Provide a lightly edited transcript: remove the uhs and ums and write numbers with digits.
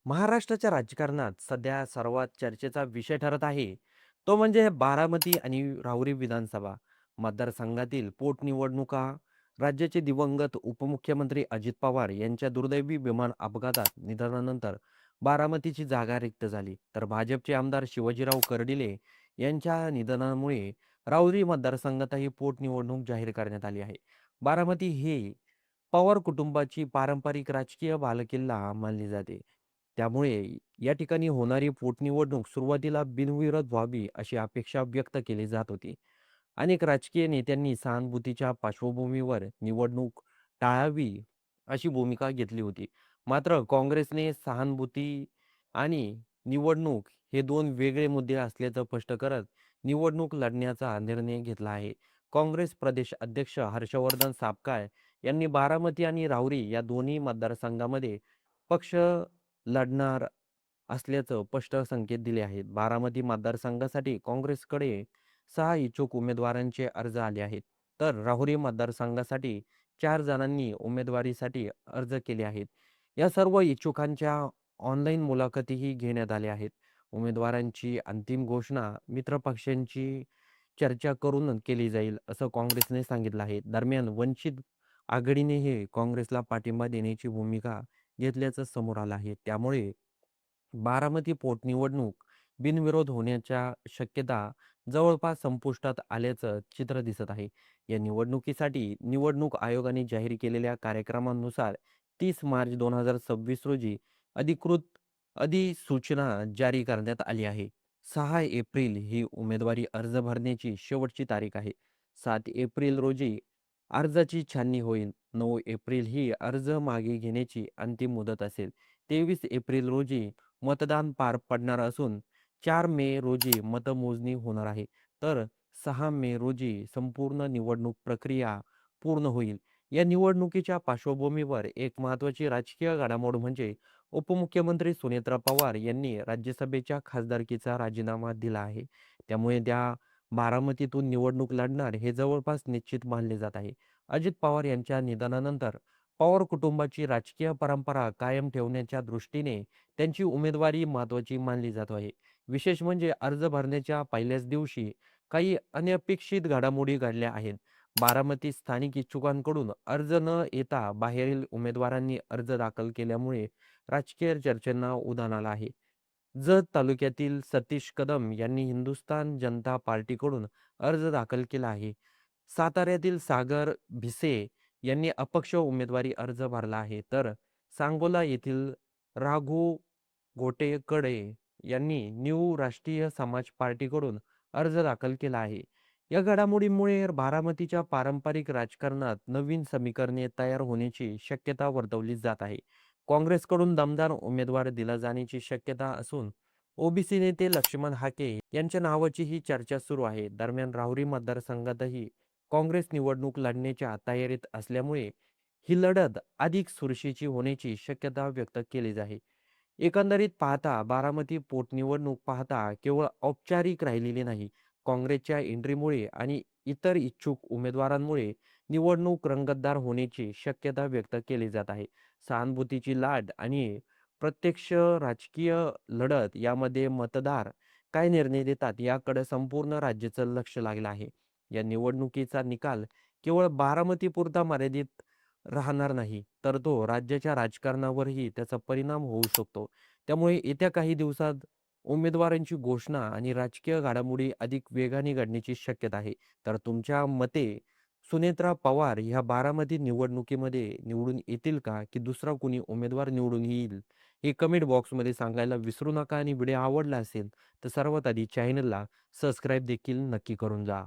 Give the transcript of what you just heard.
महाराष्ट्राच्या राजकारणात सध्या सर्वात चर्चेचा विषय ठरत आहे तो म्हणजे बारामती आणि राहुरी विधानसभा मतदारसंघातील पोटनिवडणुका. राज्याचे दिवंगत उपमुख्यमंत्री अजित पवार यांच्या दुर्दैवी विमान अपघातात निधनानंतर बारामतीची जागा रिक्त झाली, तर भाजपचे आमदार शिवाजीराव कर्डिले यांच्या निधनामुळे राहुरी मतदारसंघातही पोटनिवडणूक जाहीर करण्यात आली आहे. बारामती ही पवार कुटुंबाची पारंपरिक राजकीय बालेकिल्ला मानली जाते. त्यामुळे या ठिकाणी होणारी पोटनिवडणूक सुरुवातीला बिनविरोध व्हावी अशी अपेक्षा व्यक्त केली जात होती. अनेक राजकीय नेत्यांनी सहानुभूतीच्या पार्श्वभूमीवर निवडणूक टाळावी अशी भूमिका घेतली होती. मात्र काँग्रेसने सहानुभूती आणि निवडणूक हे दोन वेगळे मुद्दे असल्याचं स्पष्ट करत निवडणूक लढण्याचा निर्णय घेतला आहे. काँग्रेस प्रदेश अध्यक्ष हर्षवर्धन सापकाळ यांनी बारामती आणि राहुरी या दोन्ही मतदारसंघामध्ये पक्ष लढणार असल्याचं स्पष्ट संकेत दिले आहेत. बारामती मतदारसंघासाठी काँग्रेसकडे 6 इच्छुक उमेदवारांचे अर्ज आले आहेत. तर राहुरी मतदारसंघासाठी 4 जणांनी उमेदवारीसाठी अर्ज केले आहेत. या सर्व इच्छुकांच्या ऑनलाईन मुलाखतीही घेण्यात आल्या आहेत. उमेदवारांची अंतिम घोषणा मित्रपक्षांची चर्चा करून केली जाईल, असं काँग्रेसने सांगितलं आहे. दरम्यान वंचित आघाडीनेही काँग्रेसला पाठिंबा देण्याची भूमिका घेतल्याचं समोर आलं आहे. त्यामुळे बारामती पोटनिवडणूक बिनविरोध होण्याच्या शक्यता जवळपास संपुष्टात आल्याचं चित्र दिसत आहे. या निवडणुकीसाठी निवडणूक आयोगाने जाहीर केलेल्या कार्यक्रमानुसार 30 मार्च 2026 रोजी अधिकृत अधिसूचना जारी करण्यात आली आहे. 6 एप्रिल ही उमेदवारी अर्ज भरण्याची शेवटची तारीख आहे. 7 एप्रिल रोजी अर्जाची छाननी होईल. 9 एप्रिल ही अर्ज मागे घेण्याची अंतिम मुदत असेल. 23 एप्रिल रोजी मतदान पार पडणार असून 4 मे रोजी मतमोजणी होणार आहे. तर 6 मे रोजी संपूर्ण निवडणूक प्रक्रिया पूर्ण होईल. या निवडणुकीच्या पार्श्वभूमीवर एक महत्त्वाची राजकीय घडामोड म्हणजे उपमुख्यमंत्री सुनेत्रा पवार यांनी राज्यसभेच्या खासदारकीचा राजीनामा दिला आहे. त्यामुळे त्या बारामतीतून निवडणूक लढणार हे जवळपास निश्चित मानले जात आहे. अजित पवार यांच्या निधनानंतर पवार कुटुंबाची राजकीय परंपरा कायम ठेवण्याच्या दृष्टीने त्यांची उमेदवारी महत्त्वाची मानली जात आहे. विशेष म्हणजे अर्ज भरण्याच्या पहिल्याच दिवशी काही अनपेक्षित घडामोडी घडल्या आहेत. बारामती स्थानिक इच्छुकांकडून अर्ज न येता बाहेरील उमेदवारांनी अर्ज दाखल केल्यामुळे राजकीय चर्चांना उधाण आलं आहे. जत तालुक्यातील सतीश कदम यांनी हिंदुस्थान जनता पार्टीकडून अर्ज दाखल केला आहे. साताऱ्यातील सागर भिसे यांनी अपक्ष उमेदवारी अर्ज भरला आहे. तर सांगोला येथील राघू गोटेकडे यांनी न्यू राष्ट्रीय समाज पार्टीकडून अर्ज दाखल केला आहे. या घडामोडीमुळे बारामतीच्या पारंपरिक राजकारणात नवीन समीकरणे तयार होण्याची शक्यता वर्तवली जात आहे. काँग्रेसकडून दमदार उमेदवार दिला जाण्याची शक्यता असून ओबीसी नेते लक्ष्मण हाके यांच्या नावाचीही चर्चा सुरू आहे. दरम्यान राहुरी मतदारसंघातही काँग्रेस निवडणूक लढण्याच्या तयारीत असल्यामुळे ही लढत अधिक चुरशीची होण्याची शक्यता व्यक्त केली आहे. एकंदरीत पाहता बारामती पोटनिवडणूक पाहता केवळ औपचारिक राहिलेली नाही. काँग्रेसच्या एंट्रीमुळे आणि इतर इच्छुक उमेदवारांमुळे निवडणूक रंगतदार होण्याची शक्यता व्यक्त केली जात आहे. सहानुभूतीची लाट आणि प्रत्यक्ष राजकीय लढत यामध्ये मतदार काय निर्णय देतात याकडे संपूर्ण राज्याचं लक्ष लागलं आहे. या निवडणुकीचा निकाल केवळ बारामतीपुरता मर्यादित राहणार नाही, तर तो राज्याच्या राजकारणावरही त्याचा परिणाम होऊ शकतो. त्यामुळे येत्या काही दिवसात उमेदवारांची घोषणा आणि राजकीय घडामोडी अधिक वेगाने घडण्याची शक्यता आहे. तर तुमच्या मते सुनेत्रा पवार ह्या बारामती निवडणुकीमध्ये निवडून येतील का, की दुसरा कोणी उमेदवार निवडून येईल? हे कमेंट बॉक्समध्ये सांगायला विसरू नका आणि व्हिडिओ आवडला असेल तर सर्वात आधी चॅनलला सबस्क्राईब देखील नक्की करून जा.